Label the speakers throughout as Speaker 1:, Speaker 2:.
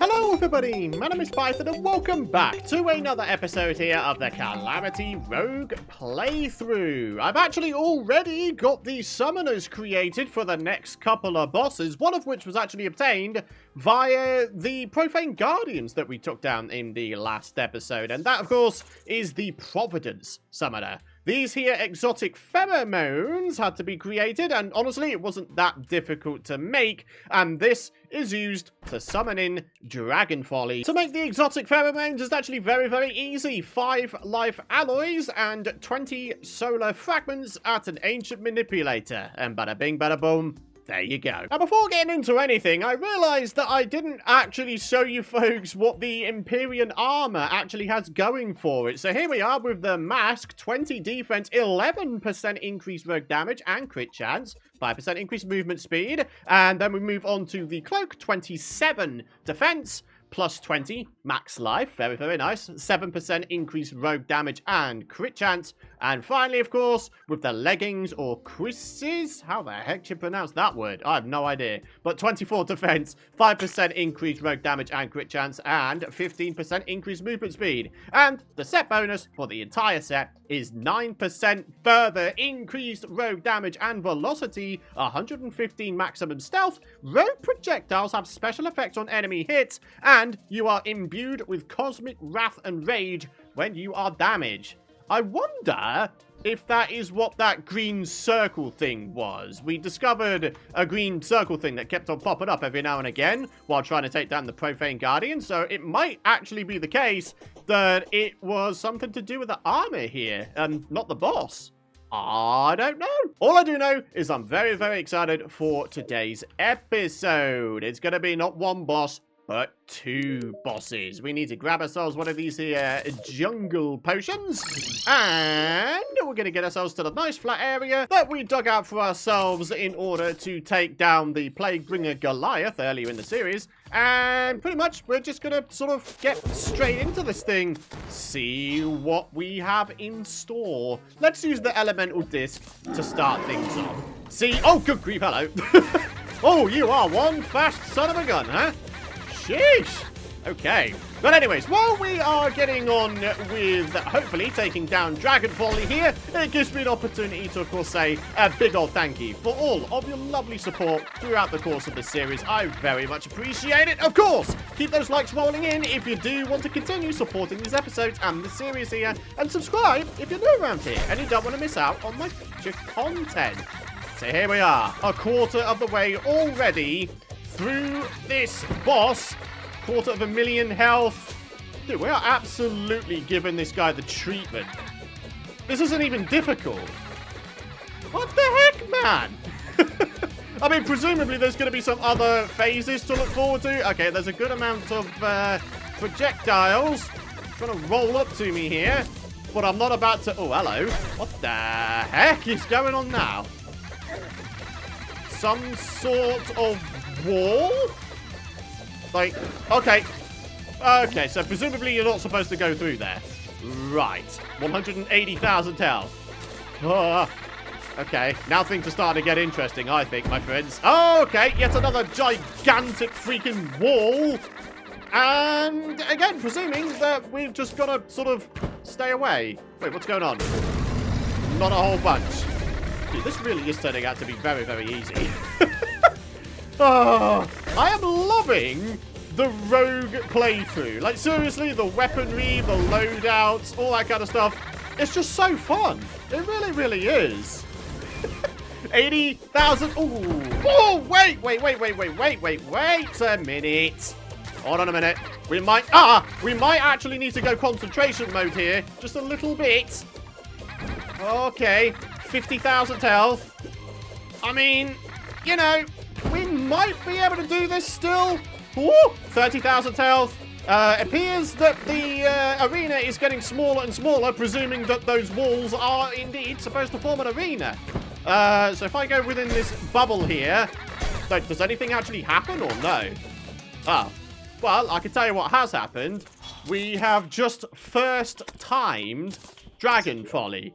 Speaker 1: Hello everybody, my name is Python and welcome back to another episode here of the Calamity Rogue playthrough. I've actually already got the summoners created for the next couple of bosses, one of which was actually obtained via the Profane Guardians that we took down in the last episode, and that of course is the Providence summoner. These here exotic pheromones had to be created, and honestly, it wasn't that difficult to make, and this is used to summon in Dragonfolly. To make the exotic pheromones is actually very, very easy. 5 life alloys and 20 solar fragments at an ancient manipulator, and bada bing, bada boom. There you go. Now, before getting into anything, I realized that I didn't actually show you folks what the Empyrean armor actually has going for it. So here we are with the mask, 20 defense, 11% increased rogue damage and crit chance, 5% increased movement speed, and then we move on to the cloak, 27 defense, plus 20 max life, very, very nice, 7% increased rogue damage and crit chance, and finally, of course, with the leggings or cuisses, how the heck do you pronounce that word? I have no idea, but 24 defense, 5% increased rogue damage and crit chance, and 15% increased movement speed, and the set bonus for the entire set is 9% further increased rogue damage and velocity, 115 maximum stealth, rogue projectiles have special effects on enemy hits, and you are imbued with cosmic wrath and rage when you are damaged. I wonder if that is what that green circle thing was. We discovered a green circle thing that kept on popping up every now and again while trying to take down the Profane Guardian, so it might actually be the case that it was something to do with the armor here, and not the boss. I don't know. All I do know is I'm very, very excited for today's episode. It's going to be not one boss, but 2 bosses. We need to grab ourselves one of these here jungle potions, and we're going to get ourselves to the nice flat area that we dug out for ourselves in order to take down the Plaguebringer Goliath earlier in the series. And pretty much we're just going to sort of get straight into this thing, see what we have in store. Let's use the elemental disc to start things off. See, oh, good grief, hello. Oh, you are one fast son of a gun, huh? Sheesh. Okay. But anyways, while we are getting on with hopefully taking down Dragonfolly here, it gives me an opportunity to, of course, say a big old thank you for all of your lovely support throughout the course of the series. I very much appreciate it. Of course, keep those likes rolling in if you do want to continue supporting these episodes and the series here, and subscribe if you're new around here and you don't want to miss out on my future content. So here we are, a quarter of the way already through this boss, 250,000 health. Dude, we are absolutely giving this guy the treatment. This isn't even difficult. What the heck, man? I mean, presumably there's going to be some other phases to look forward to. Okay, there's a good amount of projectiles trying to roll up to me here, but I'm not about to... Oh, hello. What the heck is going on now? Some sort of wall? Like, okay. Okay, so presumably you're not supposed to go through there. Right. 180,000 health. Okay, now things are starting to get interesting, I think, my friends. Oh, okay, yet another gigantic freaking wall. And again, presuming that we've just got to sort of stay away. Wait, what's going on? Not a whole bunch. Dude, this really is turning out to be very, very easy. Oh, I am loving the rogue playthrough. Like, seriously, the weaponry, the loadouts, all that kind of stuff. It's just so fun. It really, really is. 80,000. Ooh. Oh, wait a minute. Hold on a minute. We might actually need to go concentration mode here. Just a little bit. Okay. 50,000 health. I mean, you know, we might be able to do this still. Ooh, 30,000 health. Appears that the arena is getting smaller and smaller, presuming that those walls are indeed supposed to form an arena. So if I go within this bubble here, does anything actually happen or no? Oh, well, I can tell you what has happened. We have just first timed Dragonfolly.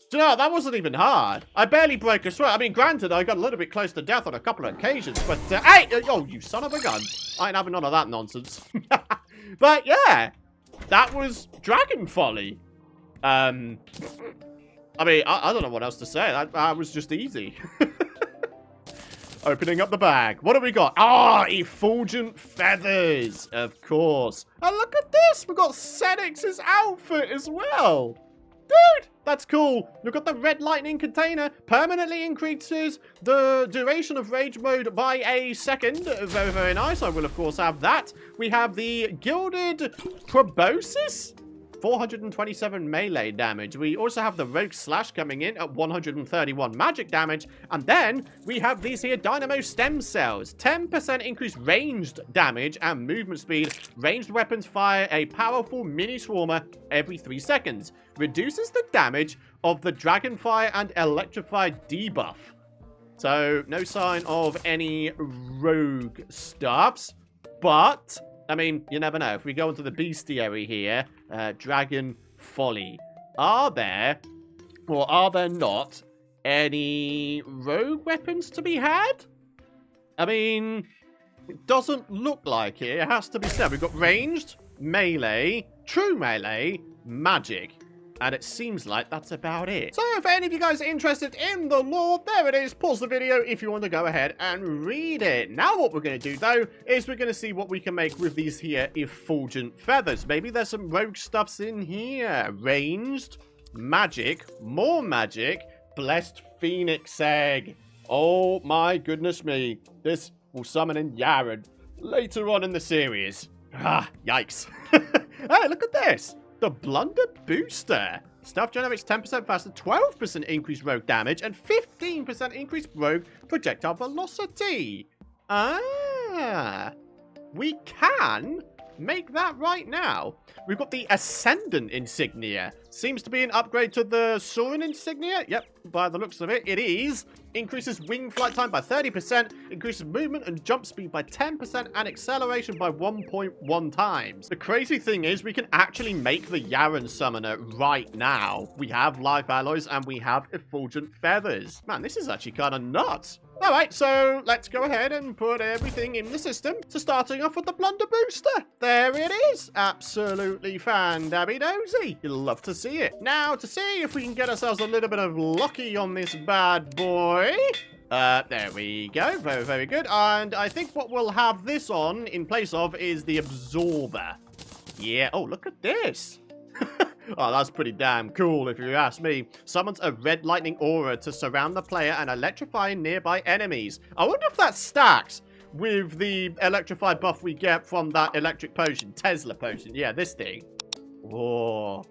Speaker 1: Do you know, that wasn't even hard. I barely broke a sweat. I mean, granted, I got a little bit close to death on a couple of occasions, but, hey! Oh, you son of a gun. I ain't having none of that nonsense. But, yeah, that was Dragonfolly. I mean, I don't know what else to say. That was just easy. Opening up the bag. What have we got? Ah, effulgent feathers, of course. And look at this. We've got Senex's outfit as well. Dude, that's cool. We've got the red lightning container. Permanently increases the duration of rage mode by a second. Very, very nice. I will, of course, have that. We have the gilded proboscis. 427 melee damage. We also have the rogue slash coming in at 131 magic damage. And then we have these here dynamo stem cells. 10% increased ranged damage and movement speed. Ranged weapons fire a powerful mini swarmer every 3 seconds. Reduces the damage of the dragonfire and electrified debuff. So no sign of any rogue stuffs, but I mean, you never know. If we go into the bestiary here, Dragonfolly, are there, or are there not, any rogue weapons to be had? I mean, it doesn't look like it. It has to be said. We've got ranged, melee, true melee, magic. And it seems like that's about it. So if any of you guys are interested in the lore, there it is. Pause the video if you want to go ahead and read it. Now what we're going to do, though, is we're going to see what we can make with these here effulgent feathers. Maybe there's some rogue stuffs in here. Ranged, magic, more magic, blessed phoenix egg. Oh my goodness me. This will summon in Yaren later on in the series. Ah, yikes. Hey, look at this. The Blunder Booster. Stuff generates 10% faster, 12% increased rogue damage, and 15% increased rogue projectile velocity. Ah. We can make that right now. We've got the Ascendant Insignia. Seems to be an upgrade to the Soaring Insignia. Yep, by the looks of it, it is. Increases wing flight time by 30%, increases movement and jump speed by 10%, and acceleration by 1.1 times. The crazy thing is we can actually make the Yaren Summoner right now. We have life alloys and we have effulgent feathers. Man, this is actually kind of nuts. Alright, so let's go ahead and put everything in the system. So starting off with the Blunder Booster. There it is. Absolutely fan-dabby-dozy. You'll love to see it. Now, to see if we can get ourselves a little bit of lucky on this bad boy. There we go. Very, very good. And I think what we'll have this on in place of is the Absorber. Yeah. Oh, look at this. Oh, that's pretty damn cool if you ask me. Summons a red lightning aura to surround the player and electrify nearby enemies. I wonder if that stacks with the electrified buff we get from that electric potion, Tesla potion. Yeah, this thing. Whoa.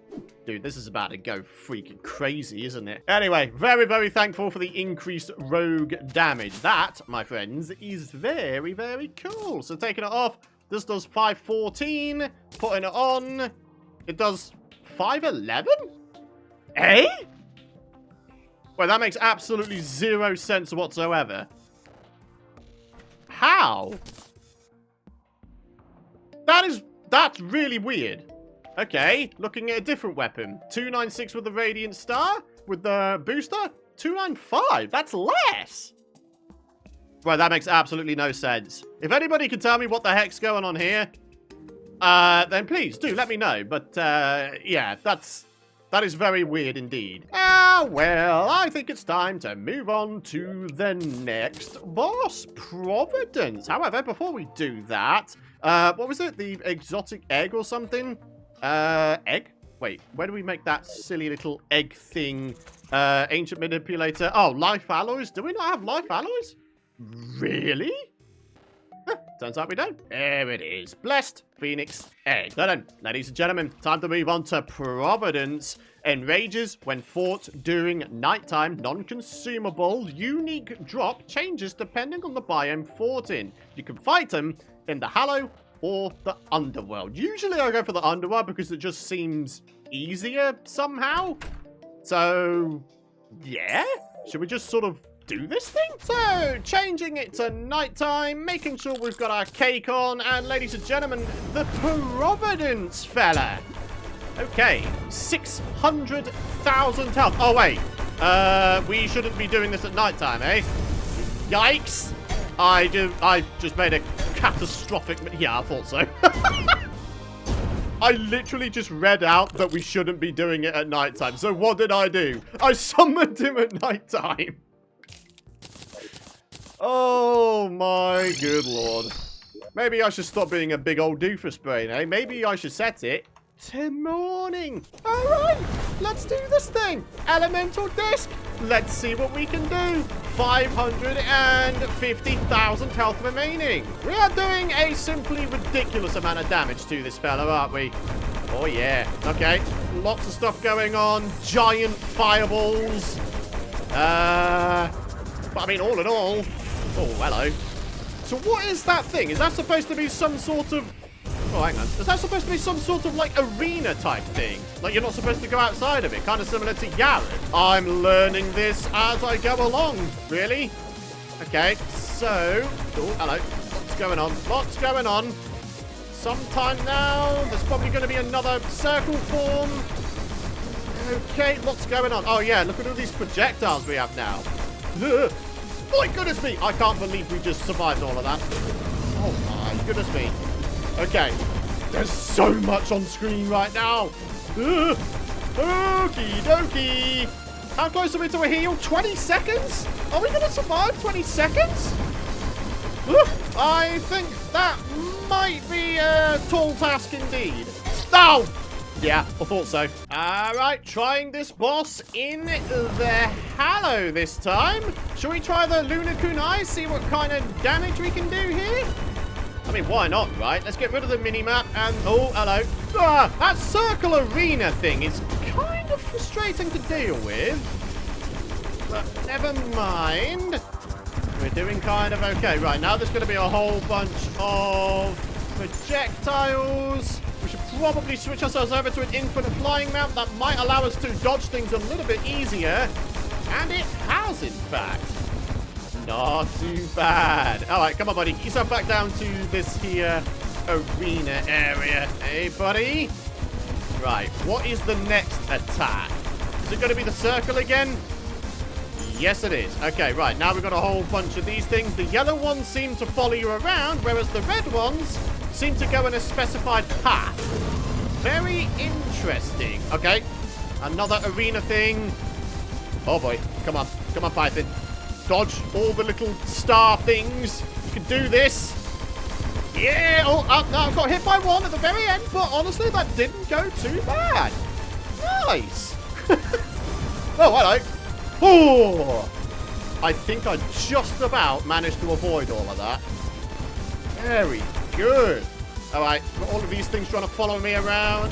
Speaker 1: Dude, this is about to go freaking crazy, isn't it? Anyway, very, very thankful for the increased rogue damage. That, my friends, is very, very cool. So taking it off, this does 514. Putting it on, it does 511? Eh? Well, that makes absolutely zero sense whatsoever. How? That's really weird. Okay, looking at a different weapon. 296 with the Radiant Star. With the booster, 295. That's less. Well, that makes absolutely no sense. If anybody can tell me what the heck's going on here, then please do let me know. But, yeah, that is very weird indeed. Ah, well, I think it's time to move on to the next boss, Providence. However, before we do that, what was it? The exotic egg or something? Egg? Wait, where do we make that silly little egg thing? Ancient manipulator. Oh, life alloys? Do we not have life alloys? Really? Turns out we don't. There it is. Blessed Phoenix Egg. So then, ladies and gentlemen, time to move on to Providence. Enrages when fought during nighttime, non-consumable, unique drop changes depending on the biome fought in. You can fight them in the Hallow or the Underworld. Usually I go for the Underworld because it just seems easier somehow. So, yeah? Should we just sort of do this thing? So, changing it to nighttime, making sure we've got our cake on, and ladies and gentlemen, the Providence fella. Okay, 600,000 health. Oh, wait. We shouldn't be doing this at nighttime, eh? Yikes. I just made a catastrophic... Yeah, I thought so. I literally just read out that we shouldn't be doing it at nighttime. So what did I do? I summoned him at nighttime. Oh, my good lord. Maybe I should stop being a big old doofus brain, eh? Maybe I should set it to morning. All right, let's do this thing. Elemental disc. Let's see what we can do. 550,000 health remaining. We are doing a simply ridiculous amount of damage to this fella, aren't we? Oh, yeah. Okay. Lots of stuff going on. Giant fireballs. But I mean, all in all... Oh, hello. So what is that thing? Is that supposed to be some sort of... Oh, hang on. Is that supposed to be some sort of, like, arena type thing? Like, you're not supposed to go outside of it? Kind of similar to Garrett. I'm learning this as I go along. Really? Okay, so... Oh, hello. What's going on? What's going on? Sometime now, there's probably going to be another circle form. Okay, what's going on? Oh, yeah, look at all these projectiles we have now. Ugh. My goodness me! I can't believe we just survived all of that. Oh, my goodness me. Okay, there's so much on screen right now. Okie dokie. How close are we to a heal? 20 seconds? Are we going to survive 20 seconds? I think that might be a tall task indeed. Oh! Yeah, I thought so. Alright, trying this boss in the Hallow this time. Shall we try the Lunar Kunai? See what kind of damage we can do here? I mean, why not, right? Let's get rid of the mini-map and... Oh, hello. Ah, that circle arena thing is kind of frustrating to deal with. But never mind. We're doing kind of okay. Right, now there's going to be a whole bunch of projectiles. We should probably switch ourselves over to an infinite flying mount. That might allow us to dodge things a little bit easier. And it has, in fact. Not too bad. All right, come on, buddy. Get yourself back down to this here arena area. Hey, buddy. Right, what is the next attack? Is it going to be the circle again? Yes, it is. Okay, right. Now we've got a whole bunch of these things. The yellow ones seem to follow you around, whereas the red ones seem to go in a specified path. Very interesting. Okay, another arena thing. Oh, boy. Come on. Come on, Python. Dodge all the little star things. You can do this. Yeah. Oh, no, I got hit by one at the very end, but honestly, that didn't go too bad. Nice. Oh, hello. Oh, I think I just about managed to avoid all of that. Very good. All right, got all of these things trying to follow me around.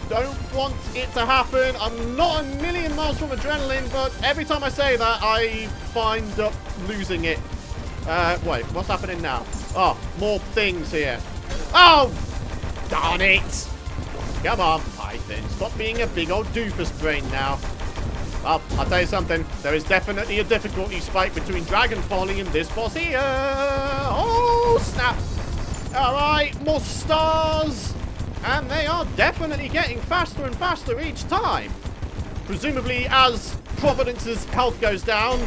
Speaker 1: Don't want it to happen. I'm not a million miles from adrenaline, but every time I say that, I find up losing it. Wait, what's happening now? Oh, more things here. Oh, darn it. Come on, Python. Stop being a big old doofus brain now. Well, I'll tell you something. There is definitely a difficulty spike between Dragonfolly and this boss here. Oh, snap. All right, more stars. And they are definitely getting faster and faster each time. Presumably, as Providence's health goes down,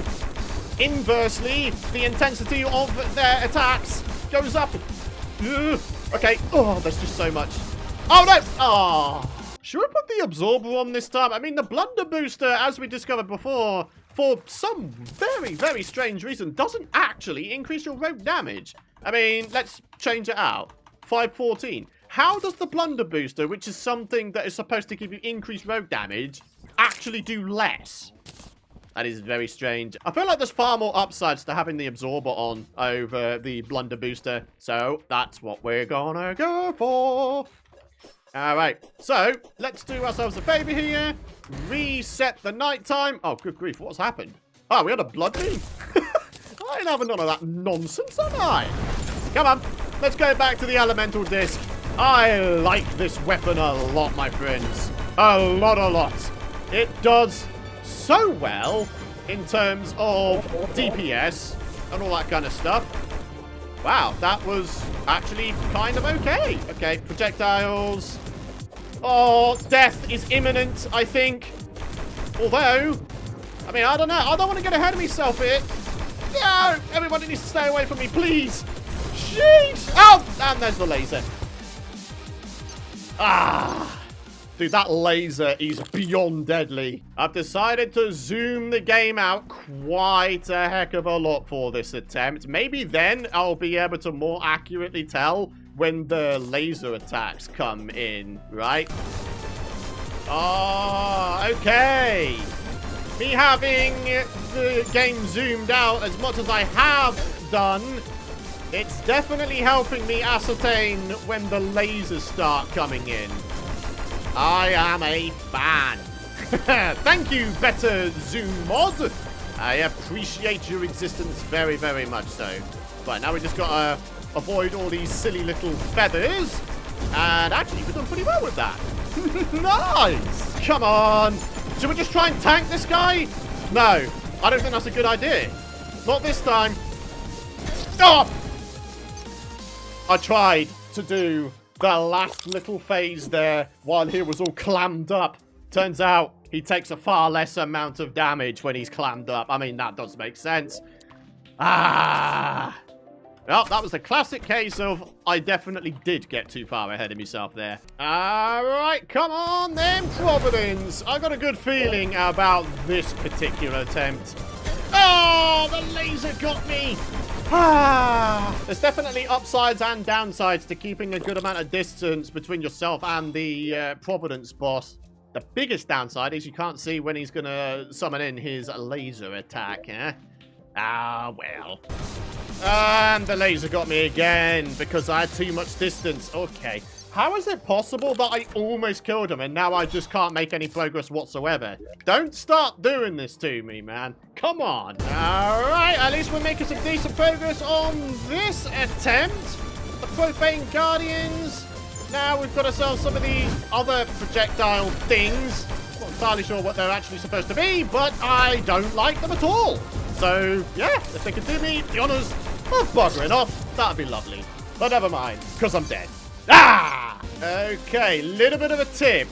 Speaker 1: inversely, the intensity of their attacks goes up. Ugh. Okay. Oh, there's just so much. Oh, no. Oh. Should we put the absorber on this time? I mean, the blunder booster, as we discovered before, for some very, very strange reason, doesn't actually increase your rogue damage. I mean, let's change it out. 514. How does the blunder booster, which is something that is supposed to give you increased rogue damage, actually do less? That is very strange. I feel like there's far more upsides to having the absorber on over the blunder booster. So that's what we're gonna go for. All right, so let's do ourselves a favor here. Reset the nighttime. Oh, good grief, what's happened? Oh, we had a blood moon? I ain't having none of that nonsense, am I? Come on, let's go back to the elemental disc. I like this weapon a lot, my friends. A lot. It does so well in terms of DPS and all that kind of stuff. Wow, that was actually kind of okay. Okay, projectiles. Oh, death is imminent, I think. Although, I mean, I don't know. I don't want to get ahead of myself here. No! Everybody needs to stay away from me, please. Jeez! Oh! And there's the laser. Ah! Dude, that laser is beyond deadly. I've decided to zoom the game out quite a heck of a lot for this attempt. Maybe then I'll be able to more accurately tell when the laser attacks come in, right? Oh, okay. Me having the game zoomed out as much as I have done, it's definitely helping me ascertain when the lasers start coming in. I am a fan. Thank you, Better Zoom Mod. I appreciate your existence very, very much so. Right, now we just gotta avoid all these silly little feathers. And actually, we've done pretty well with that. Nice. Come on. Should we just try and tank this guy? No, I don't think that's a good idea. Not this time. Stop! I tried to do the last little phase there while he was all clammed up. Turns out he takes a far less amount of damage when he's clammed up. I mean, that does make sense. Ah. Well, that was a classic case of I definitely did get too far ahead of myself there. All right, come on then, Providence. I got a good feeling about this particular attempt. Oh, the laser got me. Ah, there's definitely upsides and downsides to keeping a good amount of distance between yourself and the Providence boss. The biggest downside is you can't see when he's going to summon in his laser attack, eh? Ah, well. And the laser got me again because I had too much distance. Okay. How is it possible that I almost killed him and now I just can't make any progress whatsoever? Don't start doing this to me, man. Come on. All right, at least we're making some decent progress on this attempt. The Profane Guardians. Now we've got ourselves some of these other projectile things. Not entirely sure what they're actually supposed to be, but I don't like them at all. So, yeah, if they could do me the honors of buggering off, that'd be lovely. But never mind, because I'm dead. Ah! Okay, little bit of a tip.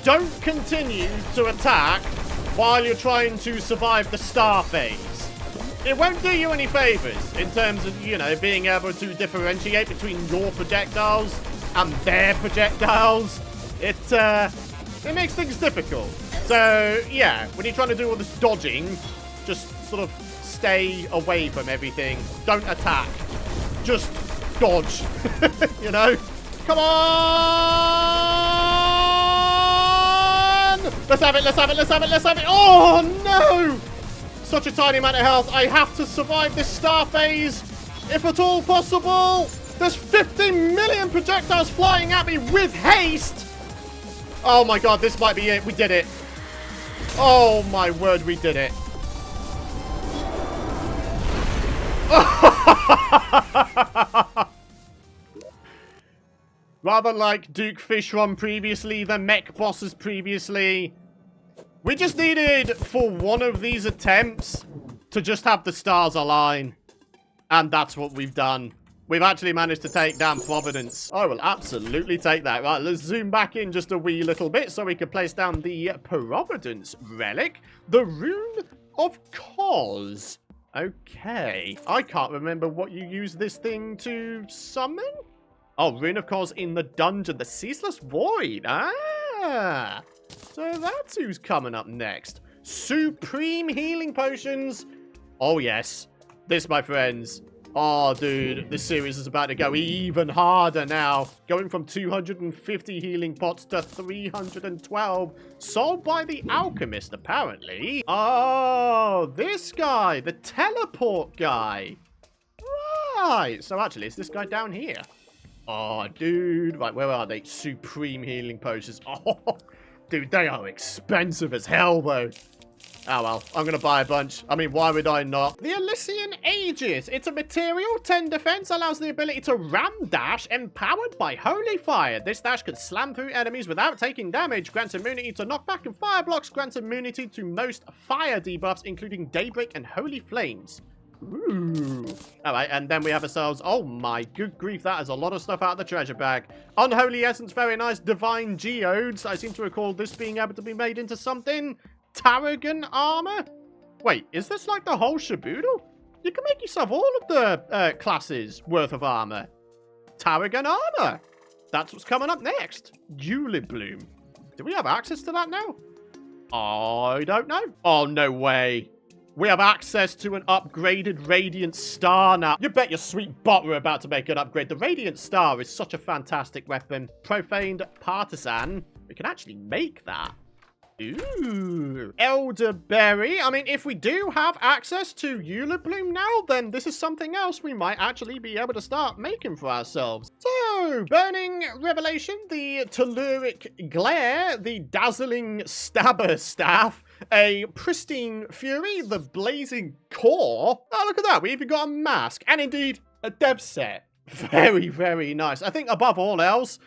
Speaker 1: Don't continue to attack while you're trying to survive the star phase. It won't do you any favors in terms of, you know, being able to differentiate between your projectiles and their projectiles. It makes things difficult. So, yeah, when you're trying to do all this dodging, just sort of stay away from everything. Don't attack. Just dodge. You know? Come on! Let's have it, let's have it, let's have it, let's have it. Oh, no! Such a tiny amount of health. I have to survive this star phase, if at all possible. There's 50 million projectiles flying at me with haste. Oh, my God, this might be it. We did it. Oh, my word, we did it. Rather like Duke Fishron previously, the mech bosses previously. We just needed, for one of these attempts, to just have the stars align. And that's what we've done. We've actually managed to take down Providence. I will absolutely take that. Right, let's zoom back in just a wee little bit so we can place down the Providence relic. The Rune of Cause. Okay. I can't remember what you use this thing to summon. Oh, Rune of Cause in the dungeon. The Ceaseless Void. Ah. So that's who's coming up next. Supreme Healing Potions. Oh, yes. This, my friends. Oh, dude. This series is about to go even harder now. Going from 250 healing pots to 312. Sold by the Alchemist, apparently. Oh, this guy. The teleport guy. Right. So, actually, it's this guy down here. Oh, dude. Right, where are they? Supreme Healing Potions. Oh, dude, they are expensive as hell, though. Oh, well, I'm going to buy a bunch. I mean, why would I not? The Elysian Aegis. It's a material. 10 defense. Allows the ability to ram dash. Empowered by Holy Fire. This dash can slam through enemies without taking damage. Grants immunity to knockback and fire blocks. Grants immunity to most fire debuffs, including Daybreak and Holy Flames. Ooh. All right, and then we have ourselves... Oh, my good grief. That is a lot of stuff out of the treasure bag. Unholy Essence, very nice. Divine Geodes. I seem to recall this being able to be made into something. Tarragon armor? Wait, is this like the whole shaboodle? You can make yourself all of the classes worth of armor. Tarragon armor. That's what's coming up next. Julep Bloom. Do we have access to that now? I don't know. Oh, no way. We have access to an upgraded Radiant Star now. You bet your sweet butt we're about to make an upgrade. The Radiant Star is such a fantastic weapon. Profaned Partisan. We can actually make that. Ooh. Elderberry. I mean, if we do have access to Julep Bloom now, then this is something else we might actually be able to start making for ourselves. So, Burning Revelation, the Telluric Glare, the Dazzling Stabber Staff, a Pristine Fury, the Blazing Core. Oh, look at that. We even got a mask and indeed a dev set. Very, very nice. I think above all else,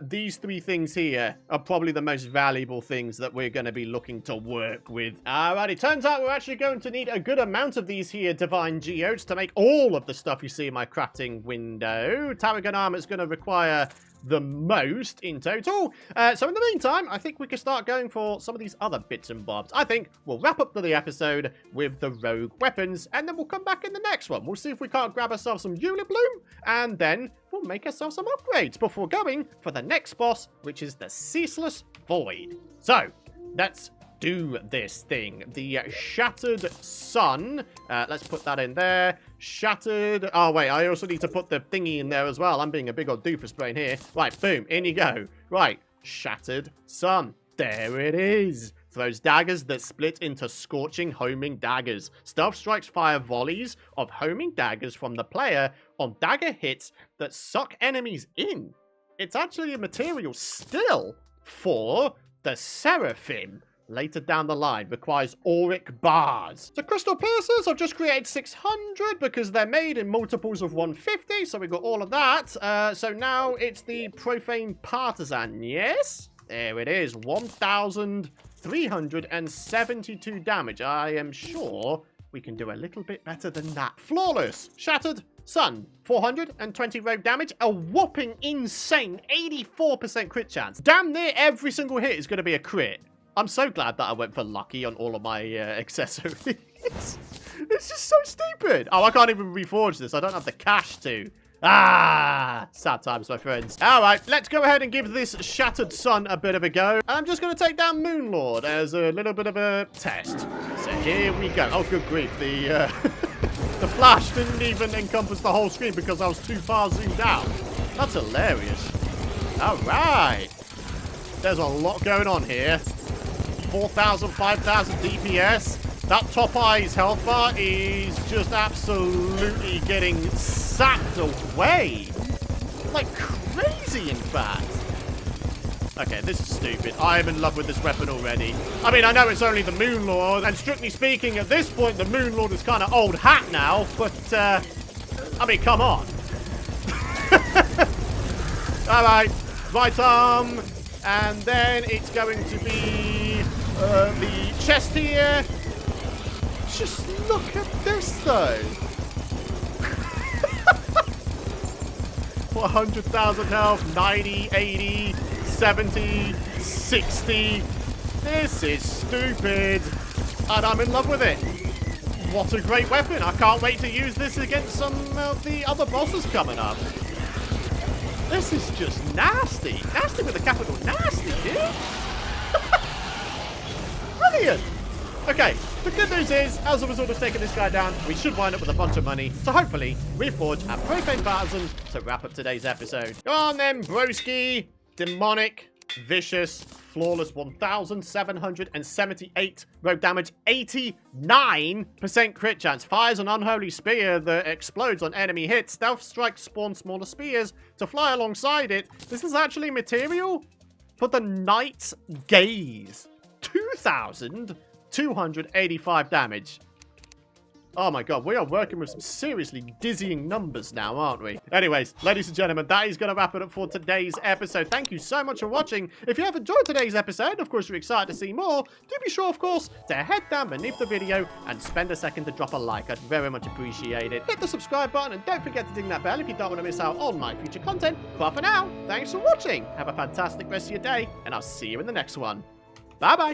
Speaker 1: these three things here are probably the most valuable things that we're going to be looking to work with. Alrighty, turns out we're actually going to need a good amount of these here Divine Geodes to make all of the stuff you see in my crafting window. Tarragon armor is going to require the most in total. So in the meantime, I think we can start going for some of these other bits and bobs. I think we'll wrap up the episode with the rogue weapons, and then we'll come back in the next one. We'll see if we can't grab ourselves some Julep Bloom, and then we'll make ourselves some upgrades before going for the next boss, which is the Ceaseless Void. So, let's do this thing. The Shattered Sun. Let's put that in there. Shattered... Oh, wait. I also need to put the thingy in there as well. I'm being a big old doofus brain here. Right. Boom. In you go. Right. Shattered Sun. There it is. Throws daggers that split into scorching homing daggers. Stealth strikes fire volleys of homing daggers from the player on dagger hits that suck enemies in. It's actually a material still for the Seraphim. Later down the line, requires auric bars. So crystal piercers, I've just created 600 because they're made in multiples of 150. So we got all of that. So now it's the Profane Partisan. Yes, there it is. 1,372 damage. I am sure we can do a little bit better than that. Flawless. Shattered Sun. 420 rogue damage. A whopping insane 84% crit chance. Damn near every single hit is going to be a crit. I'm so glad that I went for lucky on all of my accessories. It's just so stupid. Oh, I can't even reforge this. I don't have the cash to. Ah, sad times, my friends. All right, let's go ahead and give this Shattered Sun a bit of a go. I'm just going to take down Moonlord as a little bit of a test. So here we go. Oh, good grief. The flash didn't even encompass the whole screen because I was too far zoomed out. That's hilarious. All right. There's a lot going on here. 4,000, 5,000 DPS. That top eye's health bar is just absolutely getting sapped away. Like crazy, in fact. Okay, this is stupid. I'm in love with this weapon already. I mean, I know it's only the Moonlord, and strictly speaking, at this point, the Moonlord is kind of old hat now, but, I mean, come on. Alright, right arm, and then it's going to be the chest here. Just look at this, though. 100,000 health, 90, 80, 70, 60. This is stupid. And I'm in love with it. What a great weapon. I can't wait to use this against some of the other bosses coming up. This is just nasty. Nasty with a capital nasty, dude. Brilliant. Okay, the good news is, as a result of taking this guy down, we should wind up with a bunch of money to hopefully reforge our Profane Partisan to wrap up today's episode. Go on then, broski. Demonic, vicious, flawless, 1,778 rogue damage, 89% crit chance. Fires an unholy spear that explodes on enemy hits. Stealth strikes spawn smaller spears to fly alongside it. This is actually material for the Knight's Gaze. 2,285 damage. Oh my god, we are working with some seriously dizzying numbers now, aren't we? Anyways, ladies and gentlemen, that is going to wrap it up for today's episode. Thank you so much for watching. If you have enjoyed today's episode, of course you're excited to see more, do be sure, of course, to head down beneath the video and spend a second to drop a like. I'd very much appreciate it. Hit the subscribe button and don't forget to ding that bell if you don't want to miss out on my future content. But for now, thanks for watching. Have a fantastic rest of your day, and I'll see you in the next one. Bye-bye.